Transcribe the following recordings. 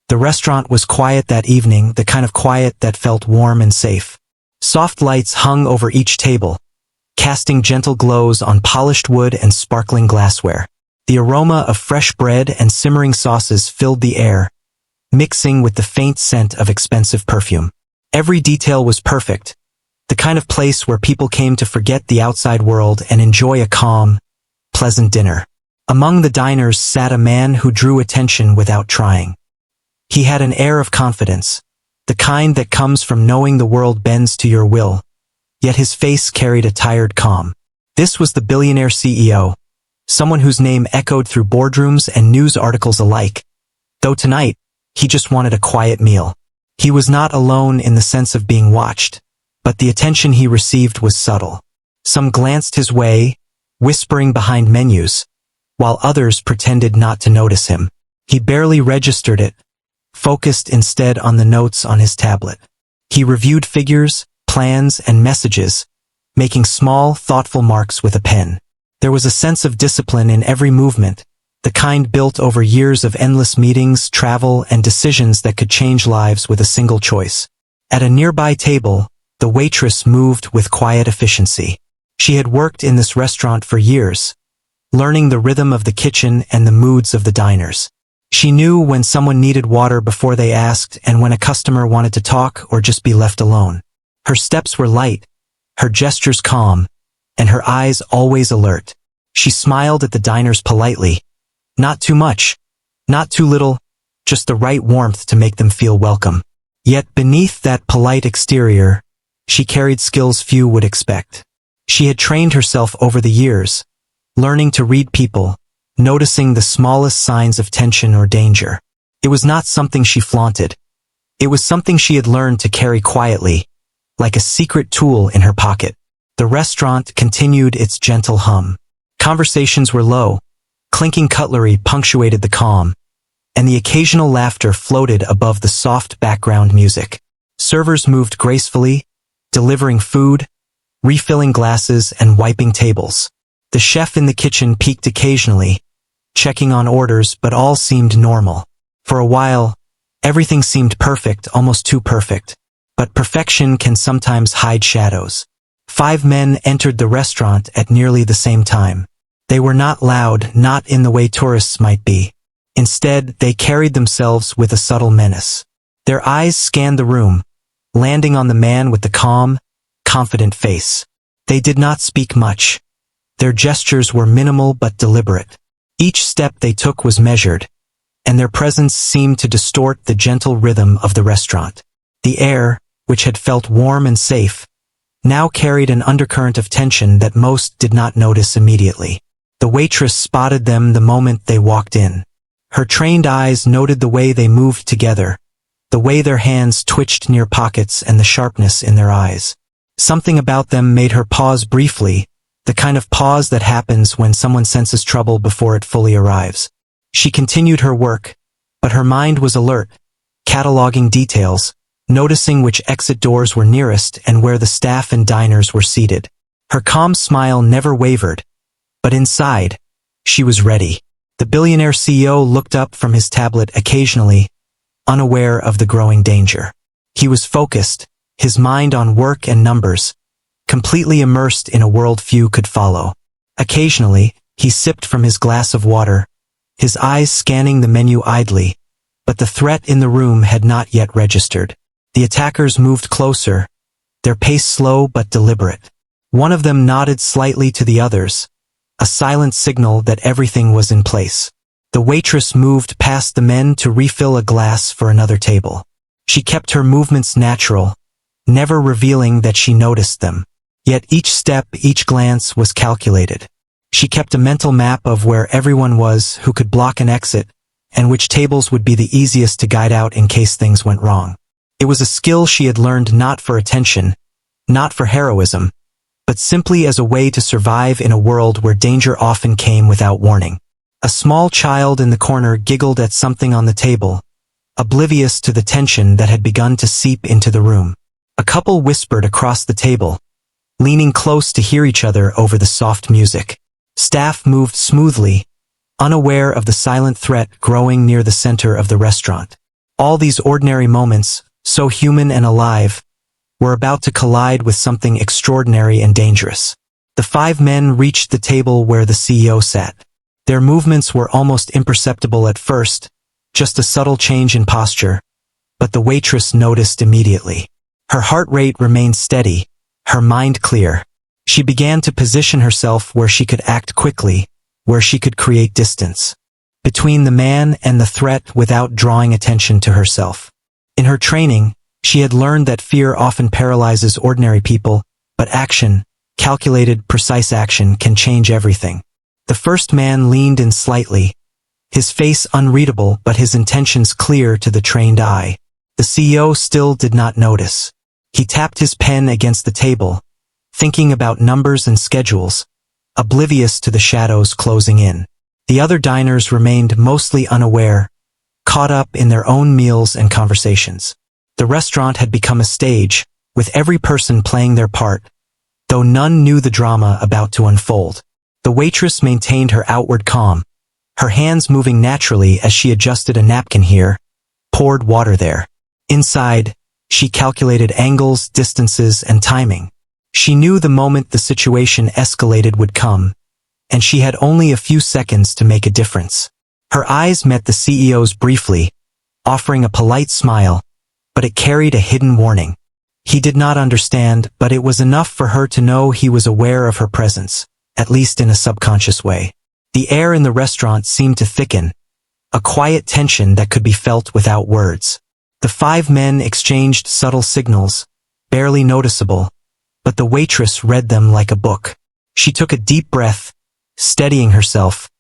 The restaurant was quiet that evening, the kind of quiet that felt warm and safe. Soft lights hung over each table, casting gentle glows on polished wood and sparkling glassware. The aroma of fresh bread and simmering sauces filled the air, mixing with the faint scent of expensive perfume. Every detail was perfect, the kind of place where people came to forget the outside world and enjoy a calm, pleasant dinner. Among the diners sat a man who drew attention without trying. He had an air of confidence, the kind that comes from knowing the world bends to your will, yet his face carried a tired calm. This was the billionaire CEO, someone whose name echoed through boardrooms and news articles alike. Though tonight, he just wanted a quiet meal. He was not alone in the sense of being watched, but the attention he received was subtle. Some glanced his way, whispering behind menus, while others pretended not to notice him. He barely registered it, focused instead on the notes on his tablet. He reviewed figures, plans, and messages, making small, thoughtful marks with a pen. There was a sense of discipline in every movement, the kind built over years of endless meetings, travel, and decisions that could change lives with a single choice. At a nearby table, the waitress moved with quiet efficiency. She had worked in this restaurant for years, learning the rhythm of the kitchen and the moods of the diners. She knew when someone needed water before they asked and when a customer wanted to talk or just be left alone. Her steps were light, her gestures calm, and her eyes always alert. She smiled at the diners politely. Not too much, not too little, just the right warmth to make them feel welcome. Yet beneath that polite exterior, she carried skills few would expect. She had trained herself over the years, learning to read people, noticing the smallest signs of tension or danger. It was not something she flaunted. It was something she had learned to carry quietly, like a secret tool in her pocket. The restaurant continued its gentle hum. Conversations were low, clinking cutlery punctuated the calm, and the occasional laughter floated above the soft background music. Servers moved gracefully, delivering food, refilling glasses, and wiping tables. The chef in the kitchen peeked occasionally, checking on orders, but all seemed normal. For a while, everything seemed perfect, almost too perfect. But perfection can sometimes hide shadows. 5 men entered the restaurant at nearly the same time. They were not loud, not in the way tourists might be. Instead, they carried themselves with a subtle menace. Their eyes scanned the room, landing on the man with the calm, confident face. They did not speak much. Their gestures were minimal but deliberate. Each step they took was measured, and their presence seemed to distort the gentle rhythm of the restaurant. The air, which had felt warm and safe, now carried an undercurrent of tension that most did not notice immediately. The waitress spotted them the moment they walked in. Her trained eyes noted the way they moved together, the way their hands twitched near pockets and the sharpness in their eyes. Something about them made her pause briefly, the kind of pause that happens when someone senses trouble before it fully arrives. She continued her work, but her mind was alert, cataloging details, noticing which exit doors were nearest and where the staff and diners were seated. Her calm smile never wavered, but inside, she was ready. The billionaire CEO looked up from his tablet occasionally, unaware of the growing danger. He was focused, his mind on work and numbers, completely immersed in a world few could follow. Occasionally, he sipped from his glass of water, his eyes scanning the menu idly, but the threat in the room had not yet registered. The attackers moved closer, their pace slow but deliberate. One of them nodded slightly to the others, a silent signal that everything was in place. The waitress moved past the men to refill a glass for another table. She kept her movements natural, never revealing that she noticed them. Yet each step, each glance was calculated. She kept a mental map of where everyone was who could block an exit, and which tables would be the easiest to guide out in case things went wrong. It was a skill she had learned not for attention, not for heroism, but simply as a way to survive in a world where danger often came without warning. A small child in the corner giggled at something on the table, oblivious to the tension that had begun to seep into the room. A couple whispered across the table, leaning close to hear each other over the soft music. Staff moved smoothly, unaware of the silent threat growing near the center of the restaurant. All these ordinary moments, so human and alive, were about to collide with something extraordinary and dangerous. The five men reached the table where the CEO sat. Their movements were almost imperceptible at first, just a subtle change in posture, but the waitress noticed immediately. Her heart rate remained steady, her mind clear. She began to position herself where she could act quickly, where she could create distance between the man and the threat without drawing attention to herself. In her training, she had learned that fear often paralyzes ordinary people, but action, calculated, precise action, can change everything. The first man leaned in slightly, his face unreadable but his intentions clear to the trained eye. The CEO still did not notice. He tapped his pen against the table, thinking about numbers and schedules, oblivious to the shadows closing in. The other diners remained mostly unaware, caught up in their own meals and conversations. The restaurant had become a stage, with every person playing their part, though none knew the drama about to unfold. The waitress maintained her outward calm, her hands moving naturally as she adjusted a napkin here, poured water there. Inside, she calculated angles, distances, and timing. She knew the moment the situation escalated would come, and she had only a few seconds to make a difference. Her eyes met the CEO's briefly, offering a polite smile, but it carried a hidden warning. He did not understand, but it was enough for her to know he was aware of her presence, at least in a subconscious way. The air in the restaurant seemed to thicken, a quiet tension that could be felt without words. The five men exchanged subtle signals, barely noticeable, but the waitress read them like a book. She took a deep breath, steadying herself,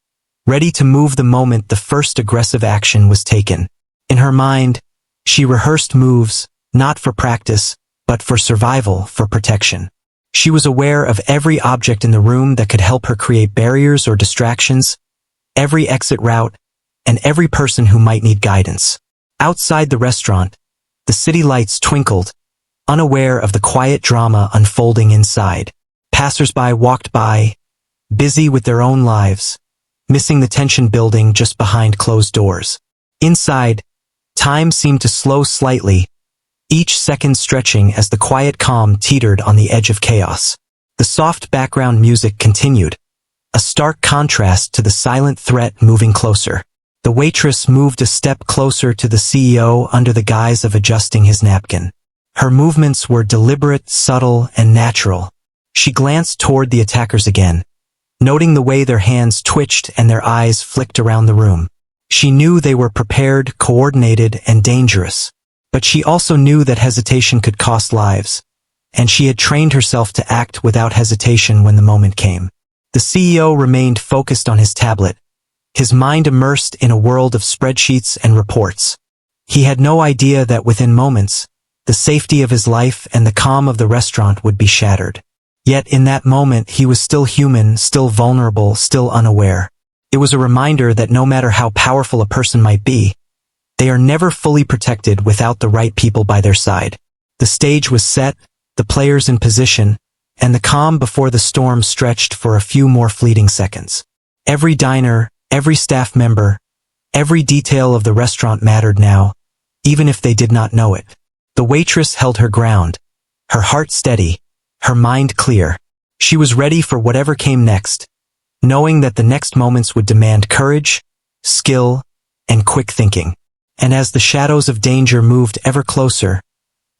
ready to move the moment the first aggressive action was taken. In her mind, she rehearsed moves, not for practice, but for survival, for protection. She was aware of every object in the room that could help her create barriers or distractions, every exit route, and every person who might need guidance. Outside the restaurant, the city lights twinkled, unaware of the quiet drama unfolding inside. Passers-by walked by, busy with their own lives, missing the tension building just behind closed doors. Inside, time seemed to slow slightly, each second stretching as the quiet calm teetered on the edge of chaos. The soft background music continued, a stark contrast to the silent threat moving closer. The waitress moved a step closer to the CEO under the guise of adjusting his napkin. Her movements were deliberate, subtle, and natural. She glanced toward the attackers again, noting the way their hands twitched and their eyes flicked around the room. She knew they were prepared, coordinated, and dangerous. But she also knew that hesitation could cost lives, and she had trained herself to act without hesitation when the moment came. The CEO remained focused on his tablet, his mind immersed in a world of spreadsheets and reports. He had no idea that within moments, the safety of his life and the calm of the restaurant would be shattered. Yet in that moment he was still human, still vulnerable, still unaware. It was a reminder that no matter how powerful a person might be, they are never fully protected without the right people by their side. The stage was set, the players in position, and the calm before the storm stretched for a few more fleeting seconds. Every diner, every staff member, every detail of the restaurant mattered now, even if they did not know it. The waitress held her ground, her heart steady, her mind clear. She was ready for whatever came next, knowing that the next moments would demand courage, skill, and quick thinking. And as the shadows of danger moved ever closer,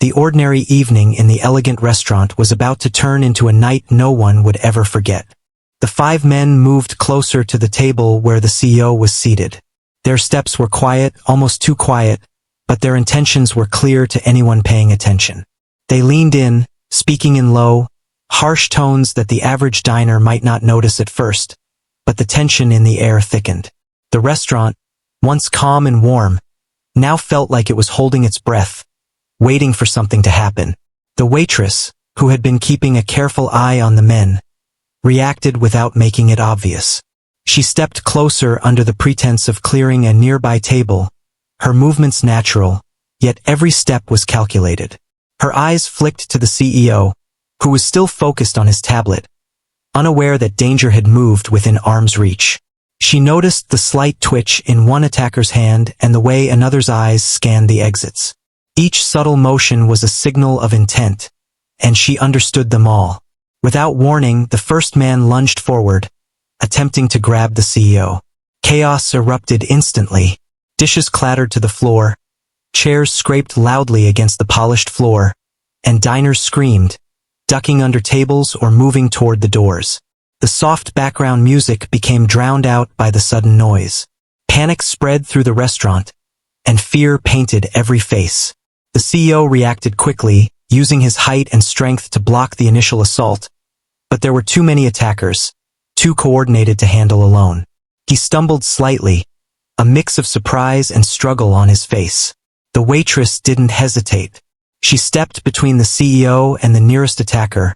the ordinary evening in the elegant restaurant was about to turn into a night no one would ever forget. The five men moved closer to the table where the CEO was seated. Their steps were quiet, almost too quiet, but their intentions were clear to anyone paying attention. They leaned in, speaking in low, harsh tones that the average diner might not notice at first, but the tension in the air thickened. The restaurant, once calm and warm, now felt like it was holding its breath, waiting for something to happen. The waitress, who had been keeping a careful eye on the men, reacted without making it obvious. She stepped closer under the pretense of clearing a nearby table, her movements natural, yet every step was calculated. Her eyes flicked to the CEO, who was still focused on his tablet, unaware that danger had moved within arm's reach. She noticed the slight twitch in one attacker's hand and the way another's eyes scanned the exits. Each subtle motion was a signal of intent, and she understood them all. Without warning, the first man lunged forward, attempting to grab the CEO. Chaos erupted instantly. Dishes clattered to the floor, chairs scraped loudly against the polished floor, and diners screamed, ducking under tables or moving toward the doors. The soft background music became drowned out by the sudden noise. Panic spread through the restaurant, and fear painted every face. The CEO reacted quickly, using his height and strength to block the initial assault, but there were too many attackers, too coordinated to handle alone. He stumbled slightly, a mix of surprise and struggle on his face. The waitress didn't hesitate. She stepped between the CEO and the nearest attacker,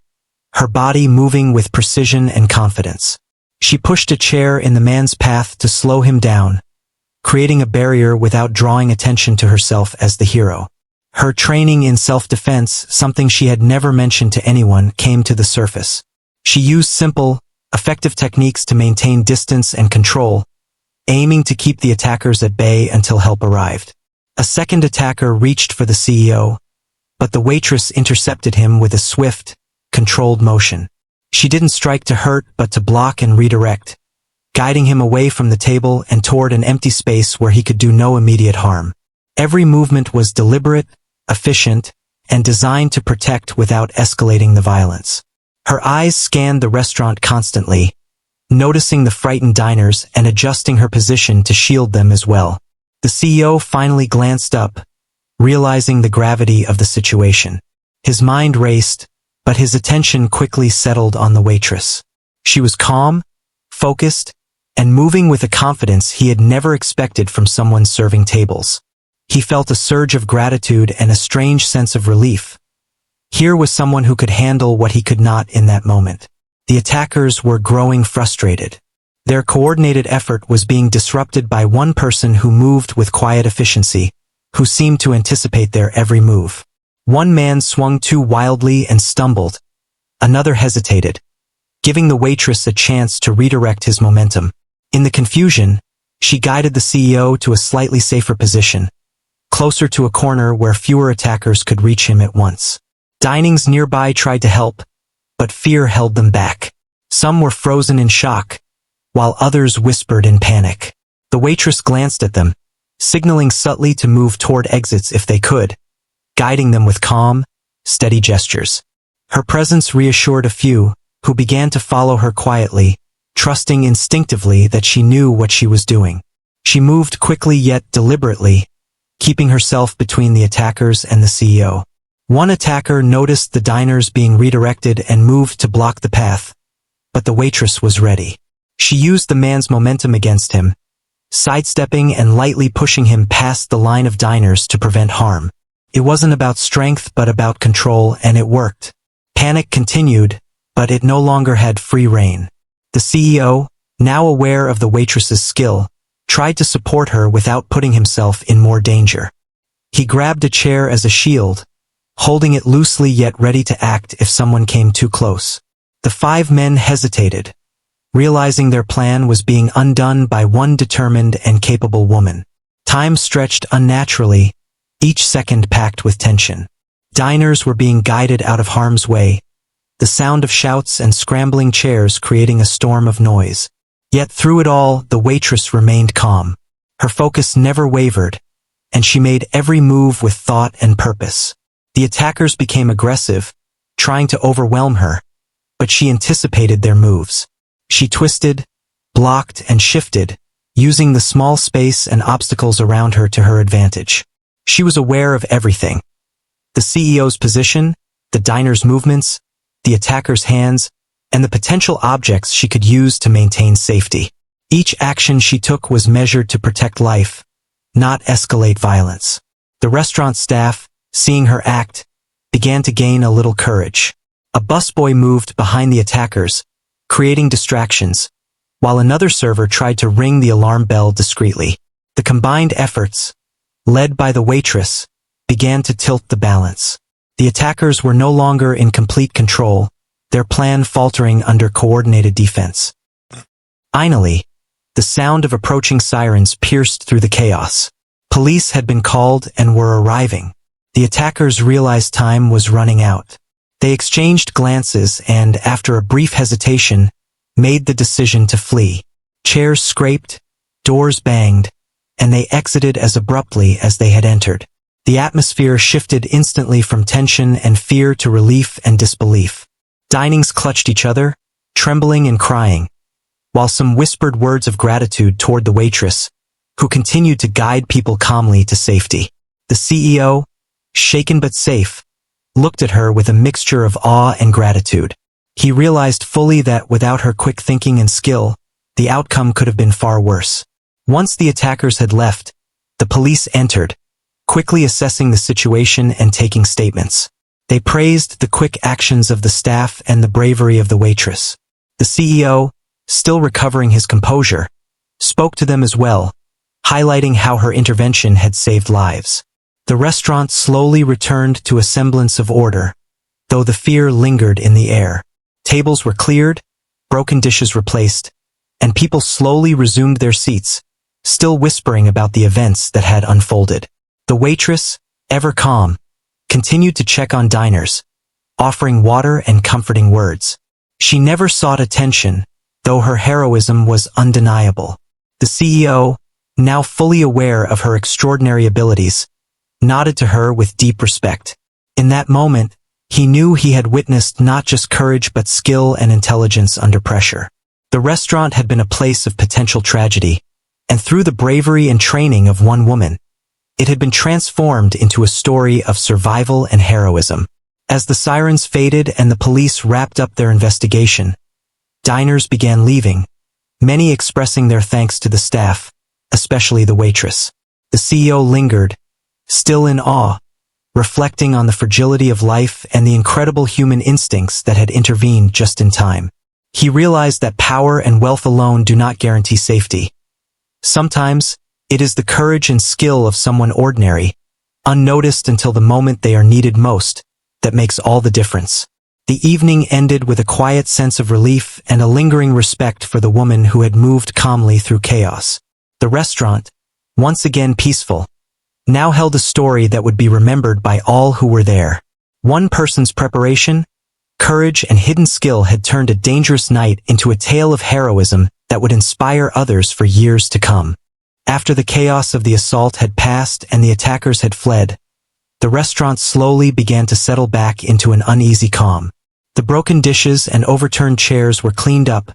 her body moving with precision and confidence. She pushed a chair in the man's path to slow him down, creating a barrier without drawing attention to herself as the hero. Her training in self-defense, something she had never mentioned to anyone, came to the surface. She used simple, effective techniques to maintain distance and control, aiming to keep the attackers at bay until help arrived. A second attacker reached for the CEO, but the waitress intercepted him with a swift, controlled motion. She didn't strike to hurt but to block and redirect, guiding him away from the table and toward an empty space where he could do no immediate harm. Every movement was deliberate, efficient, and designed to protect without escalating the violence. Her eyes scanned the restaurant constantly, noticing the frightened diners and adjusting her position to shield them as well. The CEO finally glanced up, realizing the gravity of the situation. His mind raced, but his attention quickly settled on the waitress. She was calm, focused, and moving with a confidence he had never expected from someone serving tables. He felt a surge of gratitude and a strange sense of relief. Here was someone who could handle what he could not in that moment. The attackers were growing frustrated. Their coordinated effort was being disrupted by one person who moved with quiet efficiency, who seemed to anticipate their every move. One man swung too wildly and stumbled. Another hesitated, giving the waitress a chance to redirect his momentum. In the confusion, she guided the CEO to a slightly safer position, closer to a corner where fewer attackers could reach him at once. Dinings nearby tried to help, but fear held them back. Some were frozen in shock, while others whispered in panic. The waitress glanced at them, signaling subtly to move toward exits if they could, guiding them with calm, steady gestures. Her presence reassured a few, who began to follow her quietly, trusting instinctively that she knew what she was doing. She moved quickly yet deliberately, keeping herself between the attackers and the CEO. One attacker noticed the diners being redirected and moved to block the path, but the waitress was ready. She used the man's momentum against him, sidestepping and lightly pushing him past the line of diners to prevent harm. It wasn't about strength but about control, and it worked. Panic continued, but it no longer had free rein. The CEO, now aware of the waitress's skill, tried to support her without putting himself in more danger. He grabbed a chair as a shield, holding it loosely yet ready to act if someone came too close. The 5 men hesitated, realizing their plan was being undone by one determined and capable woman. Time stretched unnaturally, each second packed with tension. Diners were being guided out of harm's way, the sound of shouts and scrambling chairs creating a storm of noise. Yet through it all, the waitress remained calm. Her focus never wavered, and she made every move with thought and purpose. The attackers became aggressive, trying to overwhelm her, but she anticipated their moves. She twisted, blocked, and shifted, using the small space and obstacles around her to her advantage. She was aware of everything: the CEO's position, the diner's movements, the attacker's hands, and the potential objects she could use to maintain safety. Each action she took was measured to protect life, not escalate violence. The restaurant staff, seeing her act, began to gain a little courage. A busboy moved behind the attackers, creating distractions, while another server tried to ring the alarm bell discreetly. The combined efforts, led by the waitress, began to tilt the balance. The attackers were no longer in complete control, their plan faltering under coordinated defense. Finally, The sound of approaching sirens pierced through the chaos. Police had been called and were arriving. The attackers realized time was running out. They exchanged glances and, after a brief hesitation, made the decision to flee. Chairs scraped, doors banged, and they exited as abruptly as they had entered. The atmosphere shifted instantly from tension and fear to relief and disbelief. Dinings clutched each other, trembling and crying, while some whispered words of gratitude toward the waitress, who continued to guide people calmly to safety. The CEO, shaken but safe, looked at her with a mixture of awe and gratitude. He realized fully that without her quick thinking and skill, the outcome could have been far worse. Once the attackers had left, the police entered, quickly assessing the situation and taking statements. They praised the quick actions of the staff and the bravery of the waitress. The CEO, still recovering his composure, spoke to them as well, highlighting how her intervention had saved lives. The restaurant slowly returned to a semblance of order, though the fear lingered in the air. Tables were cleared, broken dishes replaced, and people slowly resumed their seats, still whispering about the events that had unfolded. The waitress, ever calm, continued to check on diners, offering water and comforting words. She never sought attention, though her heroism was undeniable. The CEO, now fully aware of her extraordinary abilities, nodded to her with deep respect. In that moment, he knew he had witnessed not just courage but skill and intelligence under pressure. The restaurant had been a place of potential tragedy, and through the bravery and training of one woman, it had been transformed into a story of survival and heroism. As the sirens faded and the police wrapped up their investigation, diners began leaving, many expressing their thanks to the staff, especially the waitress. The CEO lingered, still in awe, reflecting on the fragility of life and the incredible human instincts that had intervened just in time. He realized that power and wealth alone do not guarantee safety. Sometimes, it is the courage and skill of someone ordinary, unnoticed until the moment they are needed most, that makes all the difference. The evening ended with a quiet sense of relief and a lingering respect for the woman who had moved calmly through chaos. The restaurant, once again peaceful, now held a story that would be remembered by all who were there. One person's preparation, courage, and hidden skill had turned a dangerous night into a tale of heroism that would inspire others for years to come. After the chaos of the assault had passed and the attackers had fled, the restaurant slowly began to settle back into an uneasy calm. The broken dishes and overturned chairs were cleaned up,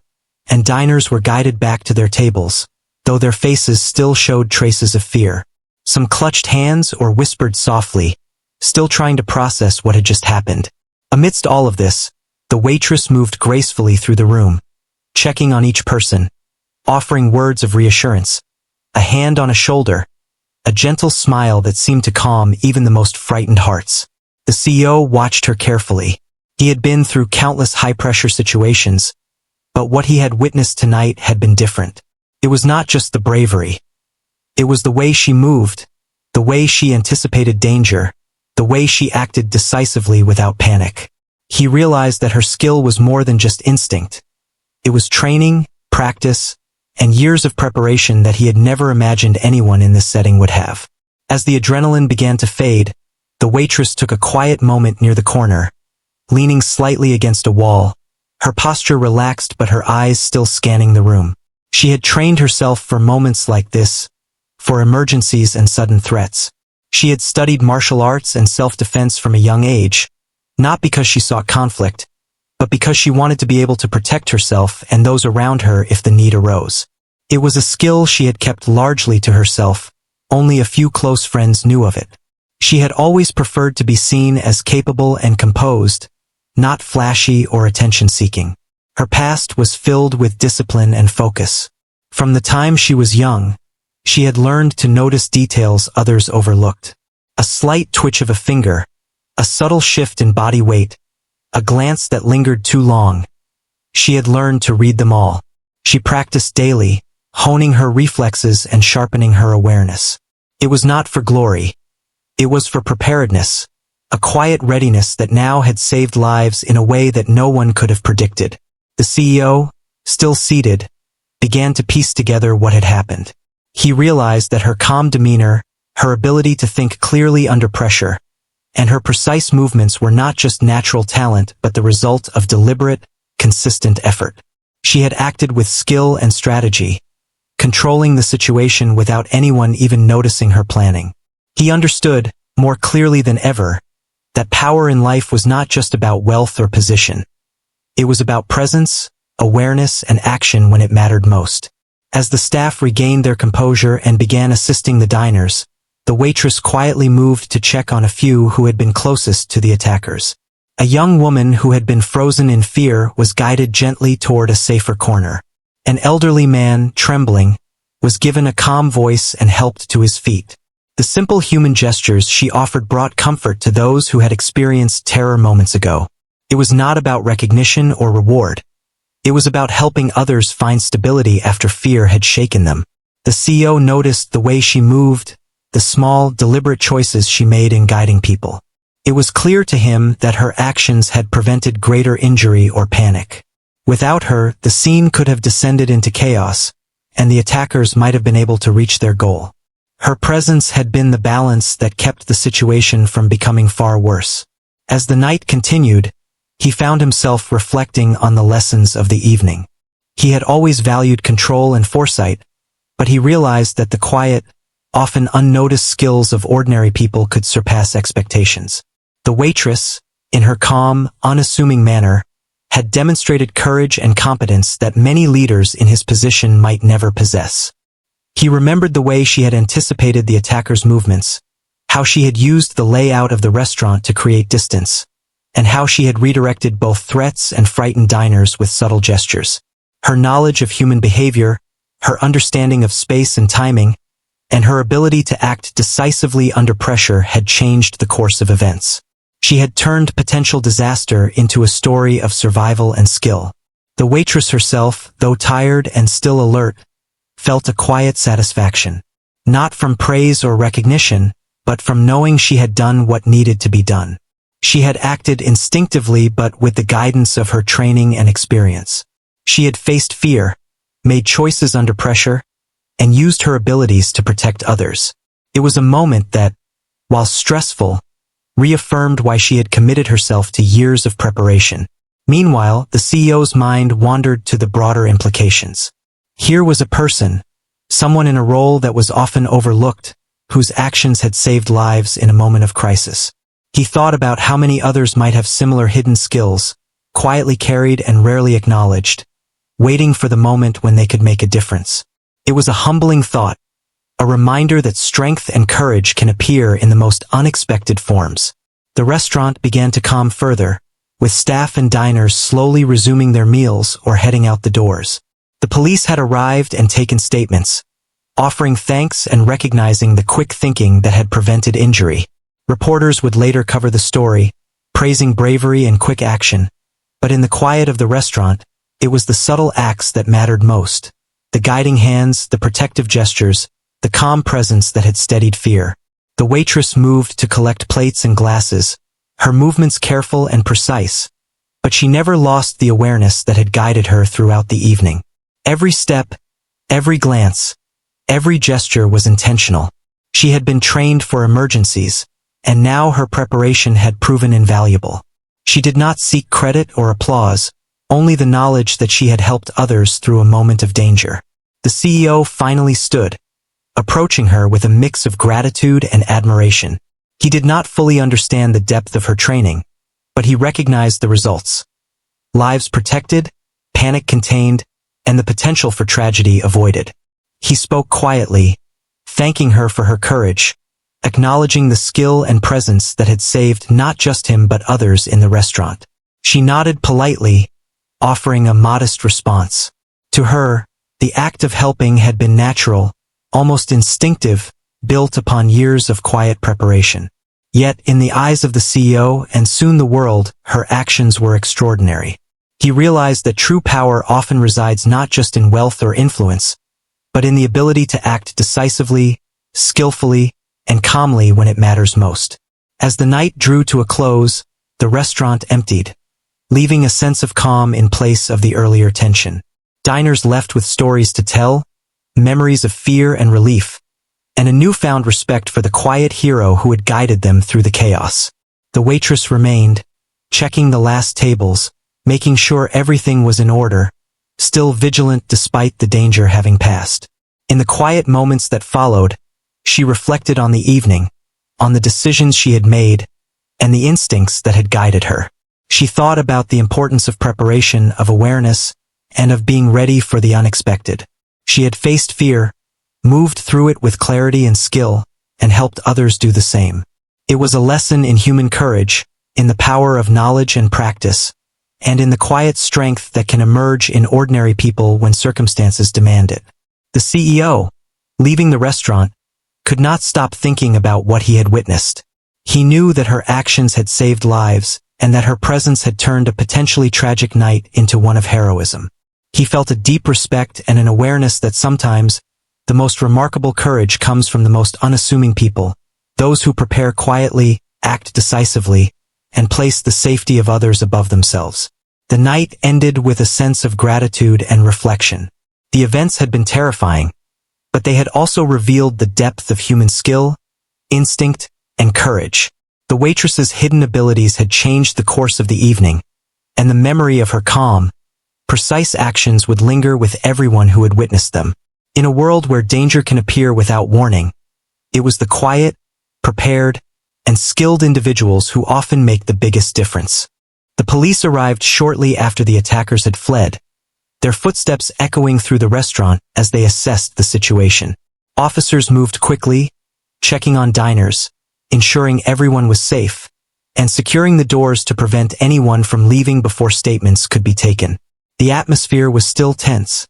and diners were guided back to their tables, though their faces still showed traces of fear. Some clutched hands or whispered softly, still trying to process what had just happened. Amidst all of this, the waitress moved gracefully through the room, checking on each person, offering words of reassurance, a hand on a shoulder, a gentle smile that seemed to calm even the most frightened hearts. The CEO watched her carefully. He had been through countless high-pressure situations, but what he had witnessed tonight had been different. It was not just the bravery. It was the way she moved, the way she anticipated danger, the way she acted decisively without panic. He realized that her skill was more than just instinct. It was training, practice, and years of preparation that he had never imagined anyone in this setting would have. As the adrenaline began to fade, the waitress took a quiet moment near the corner, leaning slightly against a wall, her posture relaxed but her eyes still scanning the room. She had trained herself for moments like this, for emergencies and sudden threats. She had studied martial arts and self-defense from a young age, not because she sought conflict, but because she wanted to be able to protect herself and those around her if the need arose. It was a skill she had kept largely to herself, only a few close friends knew of it. She had always preferred to be seen as capable and composed, not flashy or attention-seeking. Her past was filled with discipline and focus. From the time she was young, she had learned to notice details others overlooked. A slight twitch of a finger, a subtle shift in body weight, a glance that lingered too long. She had learned to read them all. She practiced daily, honing her reflexes and sharpening her awareness. It was not for glory. It was for preparedness, a quiet readiness that now had saved lives in a way that no one could have predicted. The CEO, still seated, began to piece together what had happened. He realized that her calm demeanor, her ability to think clearly under pressure, and her precise movements were not just natural talent but the result of deliberate, consistent effort. She had acted with skill and strategy, controlling the situation without anyone even noticing her planning. He understood, more clearly than ever, that power in life was not just about wealth or position. It was about presence, awareness, and action when it mattered most. As the staff regained their composure and began assisting the diners, the waitress quietly moved to check on a few who had been closest to the attackers. A young woman who had been frozen in fear was guided gently toward a safer corner. An elderly man, trembling, was given a calm voice and helped to his feet. The simple human gestures she offered brought comfort to those who had experienced terror moments ago. It was not about recognition or reward. It was about helping others find stability after fear had shaken them. The CEO noticed the way she moved, the small, deliberate choices she made in guiding people. It was clear to him that her actions had prevented greater injury or panic. Without her, the scene could have descended into chaos, and the attackers might have been able to reach their goal. Her presence had been the balance that kept the situation from becoming far worse. As the night continued, he found himself reflecting on the lessons of the evening. He had always valued control and foresight, but he realized that the quiet, often unnoticed skills of ordinary people could surpass expectations. The waitress, in her calm, unassuming manner, had demonstrated courage and competence that many leaders in his position might never possess. He remembered the way she had anticipated the attackers' movements, how she had used the layout of the restaurant to create distance, and how she had redirected both threats and frightened diners with subtle gestures. Her knowledge of human behavior, her understanding of space and timing, and her ability to act decisively under pressure had changed the course of events. She had turned potential disaster into a story of survival and skill. The waitress herself, though tired and still alert, felt a quiet satisfaction, not from praise or recognition, but from knowing she had done what needed to be done. She had acted instinctively but with the guidance of her training and experience. She had faced fear, made choices under pressure, and used her abilities to protect others. It was a moment that, while stressful, reaffirmed why she had committed herself to years of preparation. Meanwhile, the CEO's mind wandered to the broader implications. Here was a person, someone in a role that was often overlooked, whose actions had saved lives in a moment of crisis. He thought about how many others might have similar hidden skills, quietly carried and rarely acknowledged, waiting for the moment when they could make a difference. It was a humbling thought, a reminder that strength and courage can appear in the most unexpected forms. The restaurant began to calm further, with staff and diners slowly resuming their meals or heading out the doors. The police had arrived and taken statements, offering thanks and recognizing the quick thinking that had prevented injury. Reporters would later cover the story, praising bravery and quick action, but in the quiet of the restaurant, it was the subtle acts that mattered most. The guiding hands, the protective gestures, the calm presence that had steadied fear. The waitress moved to collect plates and glasses, her movements careful and precise, but she never lost the awareness that had guided her throughout the evening. Every step, every glance, every gesture was intentional. She had been trained for emergencies, and now her preparation had proven invaluable. She did not seek credit or applause, only the knowledge that she had helped others through a moment of danger. The CEO finally stood, approaching her with a mix of gratitude and admiration. He did not fully understand the depth of her training, but he recognized the results. Lives protected, panic contained, and the potential for tragedy avoided. He spoke quietly, thanking her for her courage, acknowledging the skill and presence that had saved not just him but others in the restaurant. She nodded politely, offering a modest response. To her, the act of helping had been natural, almost instinctive, built upon years of quiet preparation. Yet, in the eyes of the CEO and soon the world, her actions were extraordinary. He realized that true power often resides not just in wealth or influence, but in the ability to act decisively, skillfully, and calmly when it matters most. As the night drew to a close, the restaurant emptied, leaving a sense of calm in place of the earlier tension. Diners left with stories to tell, memories of fear and relief, and a newfound respect for the quiet hero who had guided them through the chaos. The waitress remained, checking the last tables, making sure everything was in order, still vigilant despite the danger having passed. In the quiet moments that followed, she reflected on the evening, on the decisions she had made, and the instincts that had guided her. She thought about the importance of preparation, of awareness, and of being ready for the unexpected. She had faced fear, moved through it with clarity and skill, and helped others do the same. It was a lesson in human courage, in the power of knowledge and practice, and in the quiet strength that can emerge in ordinary people when circumstances demand it. The CEO, leaving the restaurant, could not stop thinking about what he had witnessed. He knew that her actions had saved lives, and that her presence had turned a potentially tragic night into one of heroism. He felt a deep respect and an awareness that sometimes, the most remarkable courage comes from the most unassuming people, those who prepare quietly, act decisively, and place the safety of others above themselves. The night ended with a sense of gratitude and reflection. The events had been terrifying, but they had also revealed the depth of human skill, instinct, and courage. The waitress's hidden abilities had changed the course of the evening, and the memory of her calm, precise actions would linger with everyone who had witnessed them. In a world where danger can appear without warning, it was the quiet, prepared, and skilled individuals who often make the biggest difference. The police arrived shortly after the attackers had fled, their footsteps echoing through the restaurant as they assessed the situation. Officers moved quickly, checking on diners, ensuring everyone was safe, and securing the doors to prevent anyone from leaving before statements could be taken. The atmosphere was still tense,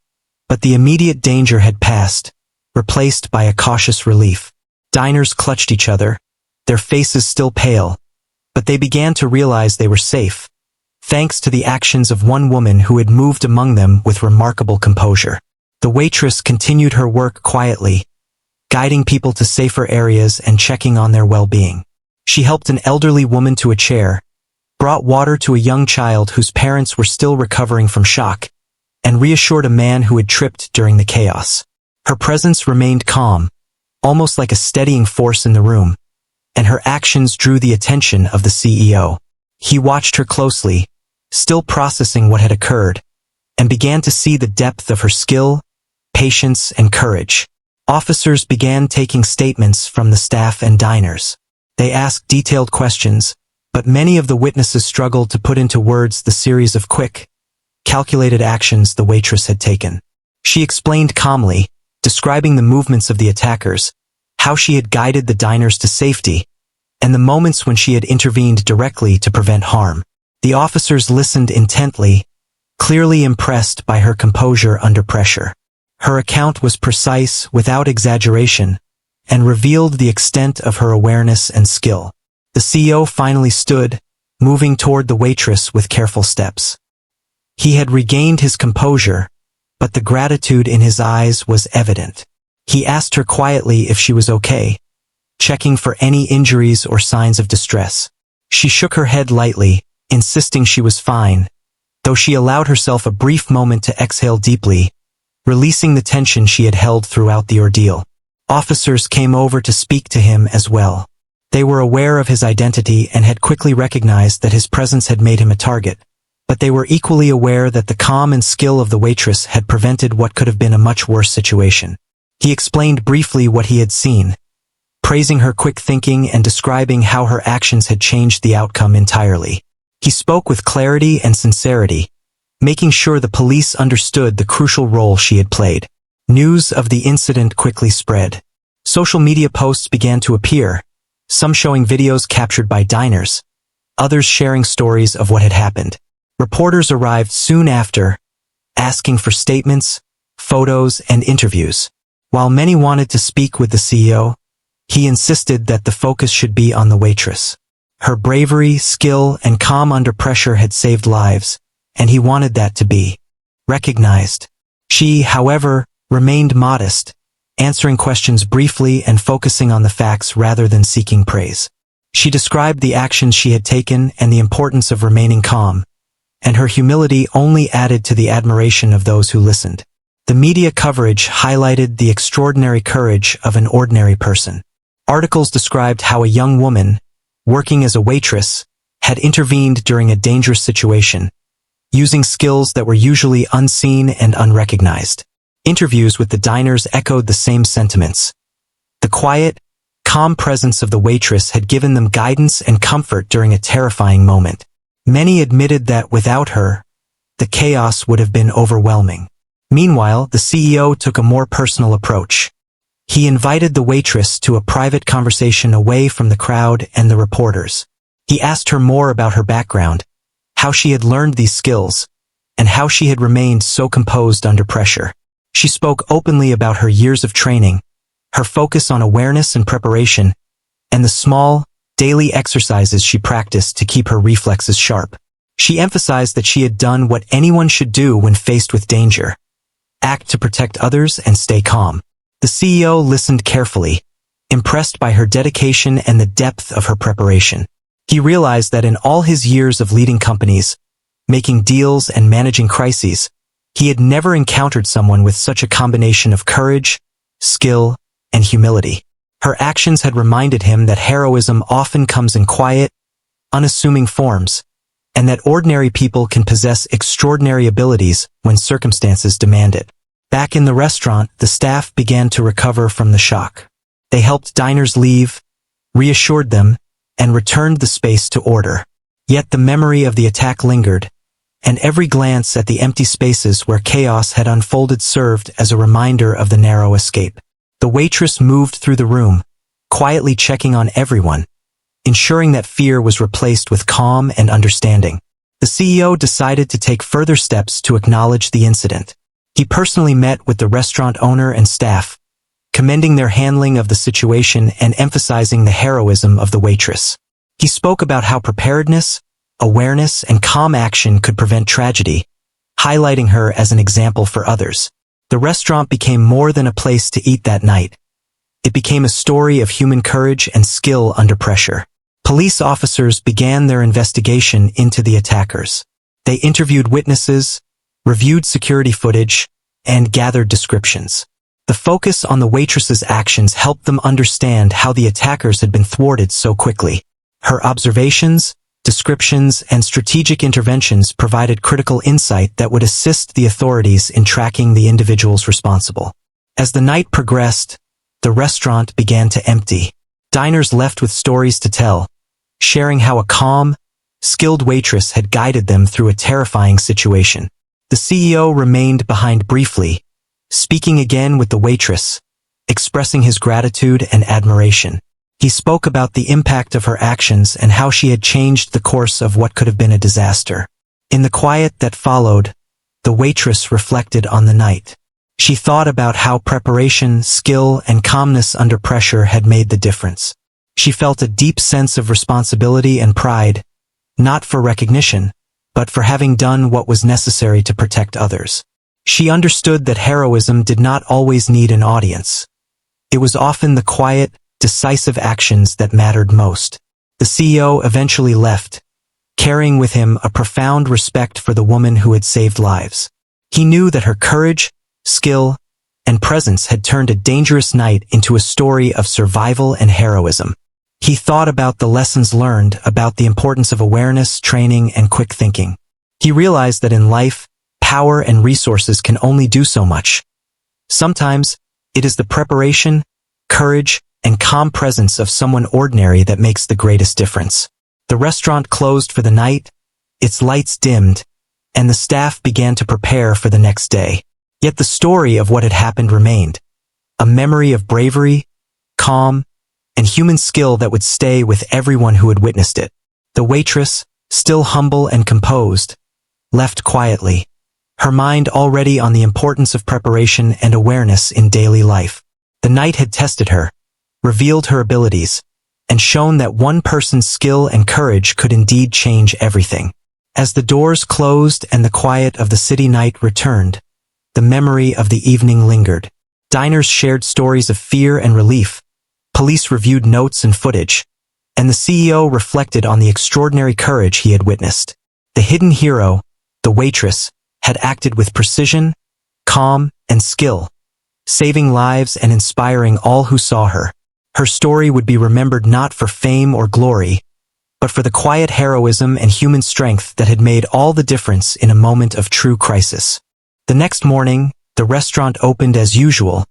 but the immediate danger had passed, replaced by a cautious relief. Diners clutched each other, their faces still pale, but they began to realize they were safe, thanks to the actions of one woman who had moved among them with remarkable composure. The waitress continued her work quietly, guiding people to safer areas and checking on their well-being. She helped an elderly woman to a chair, brought water to a young child whose parents were still recovering from shock, and reassured a man who had tripped during the chaos. Her presence remained calm, almost like a steadying force in the room, and her actions drew the attention of the CEO. He watched her closely, still processing what had occurred, and began to see the depth of her skill, patience, and courage. Officers began taking statements from the staff and diners. They asked detailed questions, but many of the witnesses struggled to put into words the series of quick, calculated actions the waitress had taken. She explained calmly, describing the movements of the attackers, how she had guided the diners to safety, and the moments when she had intervened directly to prevent harm. The officers listened intently, clearly impressed by her composure under pressure. Her account was precise, without exaggeration, and revealed the extent of her awareness and skill. The CEO finally stood, moving toward the waitress with careful steps. He had regained his composure, but the gratitude in his eyes was evident. He asked her quietly if she was okay, checking for any injuries or signs of distress. She shook her head lightly, insisting she was fine, though she allowed herself a brief moment to exhale deeply, releasing the tension she had held throughout the ordeal. Officers came over to speak to him as well. They were aware of his identity and had quickly recognized that his presence had made him a target, but they were equally aware that the calm and skill of the waitress had prevented what could have been a much worse situation. He explained briefly what he had seen, praising her quick thinking and describing how her actions had changed the outcome entirely. He spoke with clarity and sincerity, making sure the police understood the crucial role she had played. News of the incident quickly spread. Social media posts began to appear, some showing videos captured by diners, others sharing stories of what had happened. Reporters arrived soon after, asking for statements, photos, and interviews. While many wanted to speak with the CEO, he insisted that the focus should be on the waitress. Her bravery, skill, and calm under pressure had saved lives, and he wanted that to be recognized. She, however, remained modest, answering questions briefly and focusing on the facts rather than seeking praise. She described the actions she had taken and the importance of remaining calm, and her humility only added to the admiration of those who listened. The media coverage highlighted the extraordinary courage of an ordinary person. Articles described how a young woman, working as a waitress, had intervened during a dangerous situation, using skills that were usually unseen and unrecognized. Interviews with the diners echoed the same sentiments. The quiet, calm presence of the waitress had given them guidance and comfort during a terrifying moment. Many admitted that without her, the chaos would have been overwhelming. Meanwhile, the CEO took a more personal approach. He invited the waitress to a private conversation away from the crowd and the reporters. He asked her more about her background, how she had learned these skills, and how she had remained so composed under pressure. She spoke openly about her years of training, her focus on awareness and preparation, and the small, daily exercises she practiced to keep her reflexes sharp. She emphasized that she had done what anyone should do when faced with danger: act to protect others and stay calm. The CEO listened carefully, impressed by her dedication and the depth of her preparation. He realized that in all his years of leading companies, making deals and managing crises, he had never encountered someone with such a combination of courage, skill, and humility. Her actions had reminded him that heroism often comes in quiet, unassuming forms, and that ordinary people can possess extraordinary abilities when circumstances demand it. Back in the restaurant, the staff began to recover from the shock. They helped diners leave, reassured them, and returned the space to order. Yet the memory of the attack lingered, and every glance at the empty spaces where chaos had unfolded served as a reminder of the narrow escape. The waitress moved through the room, quietly checking on everyone, ensuring that fear was replaced with calm and understanding. The CEO decided to take further steps to acknowledge the incident. He personally met with the restaurant owner and staff, commending their handling of the situation and emphasizing the heroism of the waitress. He spoke about how preparedness, awareness, and calm action could prevent tragedy, highlighting her as an example for others. The restaurant became more than a place to eat that night. It became a story of human courage and skill under pressure. Police officers began their investigation into the attackers. They interviewed witnesses, reviewed security footage, and gathered descriptions. The focus on the waitress's actions helped them understand how the attackers had been thwarted so quickly. Her observations, descriptions, and strategic interventions provided critical insight that would assist the authorities in tracking the individuals responsible. As the night progressed, the restaurant began to empty. Diners left with stories to tell, sharing how a calm, skilled waitress had guided them through a terrifying situation. The CEO remained behind briefly, speaking again with the waitress, expressing his gratitude and admiration. He spoke about the impact of her actions and how she had changed the course of what could have been a disaster. In the quiet that followed, the waitress reflected on the night. She thought about how preparation, skill, and calmness under pressure had made the difference. She felt a deep sense of responsibility and pride, not for recognition, but for having done what was necessary to protect others. She understood that heroism did not always need an audience. It was often the quiet, decisive actions that mattered most. The CEO eventually left, carrying with him a profound respect for the woman who had saved lives. He knew that her courage, skill, and presence had turned a dangerous night into a story of survival and heroism. He thought about the lessons learned, about the importance of awareness, training, and quick thinking. He realized that in life, power and resources can only do so much. Sometimes, it is the preparation, courage, and calm presence of someone ordinary that makes the greatest difference. The restaurant closed for the night, its lights dimmed, and the staff began to prepare for the next day. Yet the story of what had happened remained, a memory of bravery, calm, and human skill that would stay with everyone who had witnessed it. The waitress, still humble and composed, left quietly, her mind already on the importance of preparation and awareness in daily life. The night had tested her, revealed her abilities, and shown that one person's skill and courage could indeed change everything. As the doors closed and the quiet of the city night returned, the memory of the evening lingered. Diners shared stories of fear and relief, police reviewed notes and footage, and the CEO reflected on the extraordinary courage he had witnessed. The hidden hero, the waitress, had acted with precision, calm, and skill, saving lives and inspiring all who saw her. Her story would be remembered not for fame or glory, but for the quiet heroism and human strength that had made all the difference in a moment of true crisis. The next morning, the restaurant opened as usual,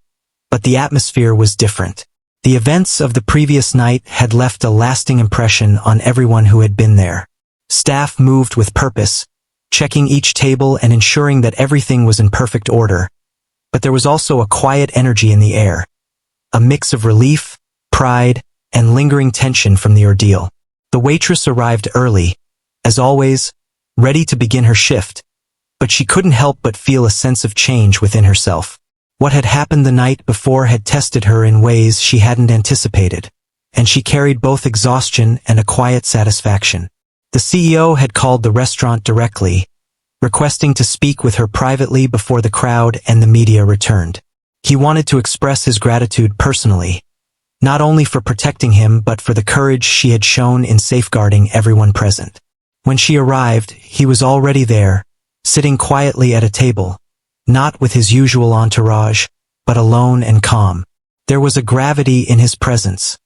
but the atmosphere was different. The events of the previous night had left a lasting impression on everyone who had been there. Staff moved with purpose, checking each table and ensuring that everything was in perfect order. But there was also a quiet energy in the air, a mix of relief, pride, and lingering tension from the ordeal. The waitress arrived early, as always, ready to begin her shift, but she couldn't help but feel a sense of change within herself. What had happened the night before had tested her in ways she hadn't anticipated, and she carried both exhaustion and a quiet satisfaction. The CEO had called the restaurant directly, requesting to speak with her privately before the crowd and the media returned. He wanted to express his gratitude personally, not only for protecting him but for the courage she had shown in safeguarding everyone present. When she arrived, he was already there, sitting quietly at a table, not with his usual entourage, but alone and calm. There was a gravity in his presence,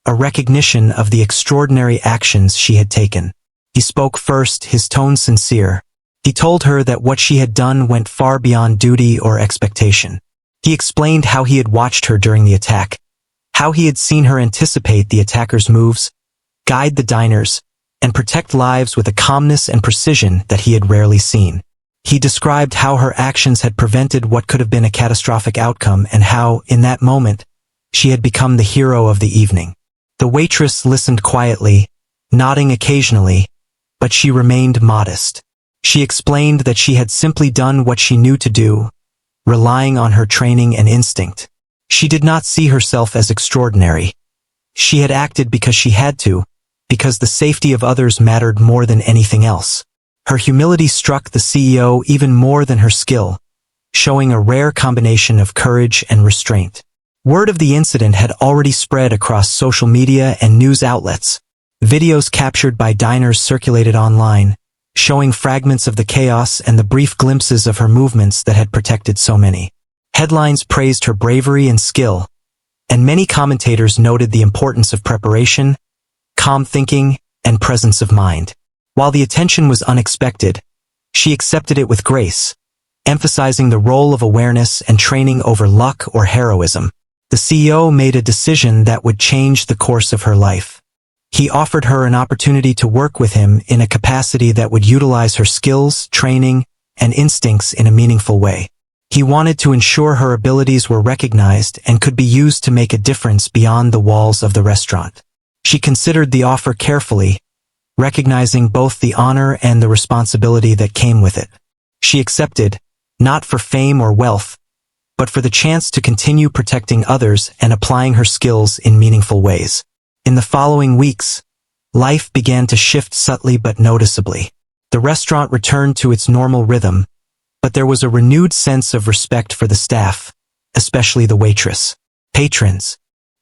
a recognition of the extraordinary actions she had taken. He spoke first, his tone sincere. He told her that what she had done went far beyond duty or expectation. He explained how he had watched her during the attack, how he had seen her anticipate the attackers' moves, guide the diners, and protect lives with a calmness and precision that he had rarely seen. He described how her actions had prevented what could have been a catastrophic outcome and how, in that moment, she had become the hero of the evening. The waitress listened quietly, nodding occasionally, but she remained modest. She explained that she had simply done what she knew to do, relying on her training and instinct. She did not see herself as extraordinary. She had acted because she had to, because the safety of others mattered more than anything else. Her humility struck the CEO even more than her skill, showing a rare combination of courage and restraint. Word of the incident had already spread across social media and news outlets. Videos captured by diners circulated online, showing fragments of the chaos and the brief glimpses of her movements that had protected so many. Headlines praised her bravery and skill, and many commentators noted the importance of preparation, calm thinking, and presence of mind. While the attention was unexpected, she accepted it with grace, emphasizing the role of awareness and training over luck or heroism. The CEO made a decision that would change the course of her life. He offered her an opportunity to work with him in a capacity that would utilize her skills, training, and instincts in a meaningful way. He wanted to ensure her abilities were recognized and could be used to make a difference beyond the walls of the restaurant. She considered the offer carefully, recognizing both the honor and the responsibility that came with it. She accepted, not for fame or wealth, but for the chance to continue protecting others and applying her skills in meaningful ways. In the following weeks, life began to shift subtly but noticeably. The restaurant returned to its normal rhythm, but there was a renewed sense of respect for the staff, especially the waitress. Patrons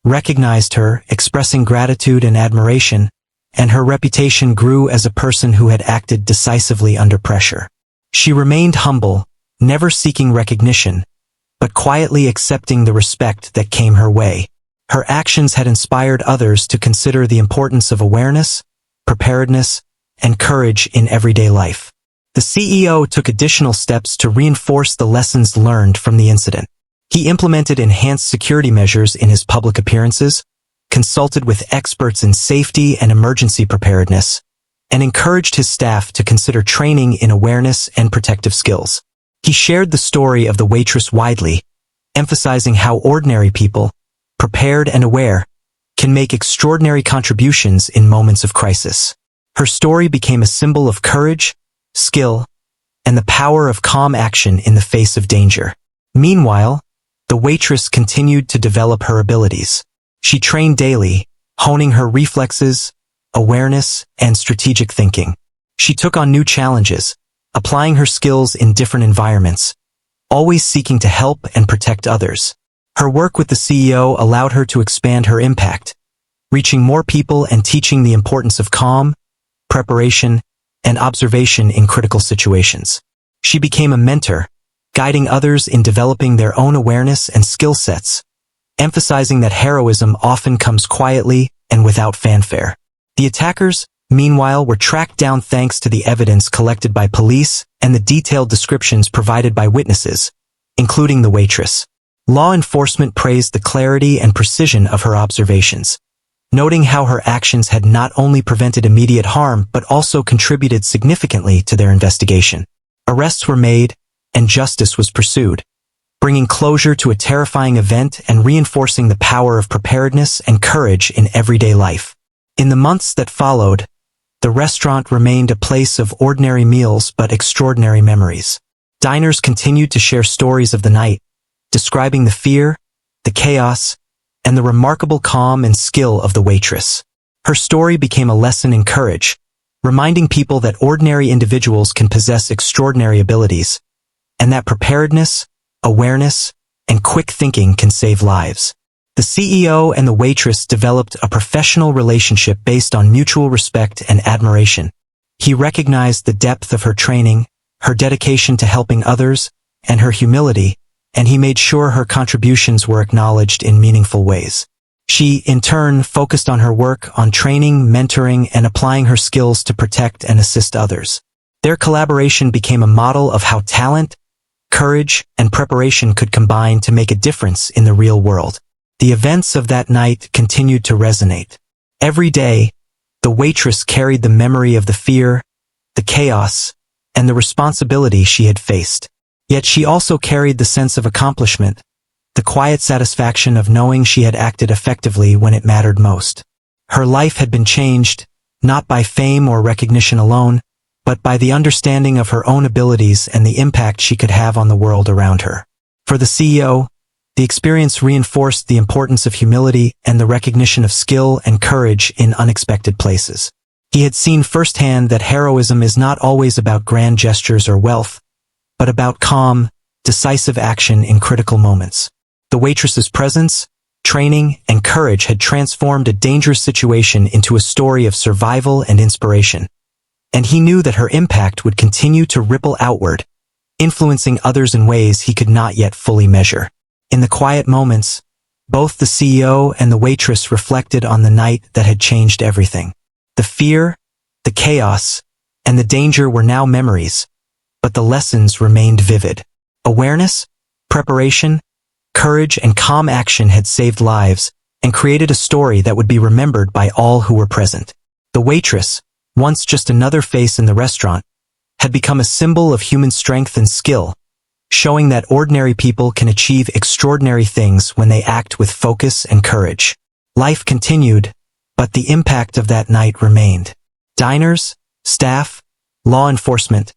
recognized her, expressing gratitude and admiration, and her reputation grew as a person who had acted decisively under pressure. She remained humble, never seeking recognition, but quietly accepting the respect that came her way. Her actions had inspired others to consider the importance of awareness, preparedness, and courage in everyday life. The CEO took additional steps to reinforce the lessons learned from the incident. He implemented enhanced security measures in his public appearances, consulted with experts in safety and emergency preparedness, and encouraged his staff to consider training in awareness and protective skills. He shared the story of the waitress widely, emphasizing how ordinary people, prepared and aware, can make extraordinary contributions in moments of crisis. Her story became a symbol of courage, skill, and the power of calm action in the face of danger. Meanwhile, the waitress continued to develop her abilities. She trained daily, honing her reflexes, awareness, and strategic thinking. She took on new challenges, applying her skills in different environments, always seeking to help and protect others. Her work with the CEO allowed her to expand her impact, reaching more people and teaching the importance of calm, preparation, and observation in critical situations. She became a mentor, guiding others in developing their own awareness and skill sets, emphasizing that heroism often comes quietly and without fanfare. The attackers, meanwhile, were tracked down thanks to the evidence collected by police and the detailed descriptions provided by witnesses, including the waitress. Law enforcement praised the clarity and precision of her observations, noting how her actions had not only prevented immediate harm but also contributed significantly to their investigation. Arrests were made, and justice was pursued, bringing closure to a terrifying event and reinforcing the power of preparedness and courage in everyday life. In the months that followed, the restaurant remained a place of ordinary meals but extraordinary memories. Diners continued to share stories of the night, describing the fear, the chaos, and the remarkable calm and skill of the waitress. Her story became a lesson in courage, reminding people that ordinary individuals can possess extraordinary abilities, and that preparedness, awareness, and quick thinking can save lives. The CEO and the waitress developed a professional relationship based on mutual respect and admiration. He recognized the depth of her training, her dedication to helping others, and her humility, and he made sure her contributions were acknowledged in meaningful ways. She, in turn, focused on her work on training, mentoring, and applying her skills to protect and assist others. Their collaboration became a model of how talent, courage, and preparation could combine to make a difference in the real world. The events of that night continued to resonate. Every day, the waitress carried the memory of the fear, the chaos, and the responsibility she had faced. Yet she also carried the sense of accomplishment, the quiet satisfaction of knowing she had acted effectively when it mattered most. Her life had been changed, not by fame or recognition alone, but by the understanding of her own abilities and the impact she could have on the world around her. For the CEO, the experience reinforced the importance of humility and the recognition of skill and courage in unexpected places. He had seen firsthand that heroism is not always about grand gestures or wealth, but about calm, decisive action in critical moments. The waitress's presence, training, and courage had transformed a dangerous situation into a story of survival and inspiration, and he knew that her impact would continue to ripple outward, influencing others in ways he could not yet fully measure. In the quiet moments, both the CEO and the waitress reflected on the night that had changed everything. The fear, the chaos, and the danger were now memories, but the lessons remained vivid. Awareness, preparation, courage, and calm action had saved lives and created a story that would be remembered by all who were present. The waitress, once just another face in the restaurant, had become a symbol of human strength and skill, showing that ordinary people can achieve extraordinary things when they act with focus and courage. Life continued, but the impact of that night remained. Diners, staff, law enforcement,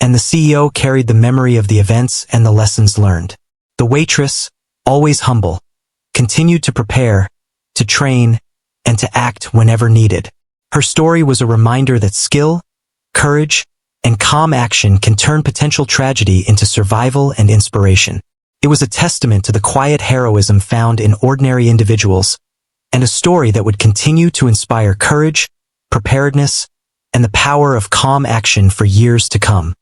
and the CEO carried the memory of the events and the lessons learned. The waitress, always humble, continued to prepare, to train, and to act whenever needed. Her story was a reminder that skill, courage, and calm action can turn potential tragedy into survival and inspiration. It was a testament to the quiet heroism found in ordinary individuals, and a story that would continue to inspire courage, preparedness, and the power of calm action for years to come.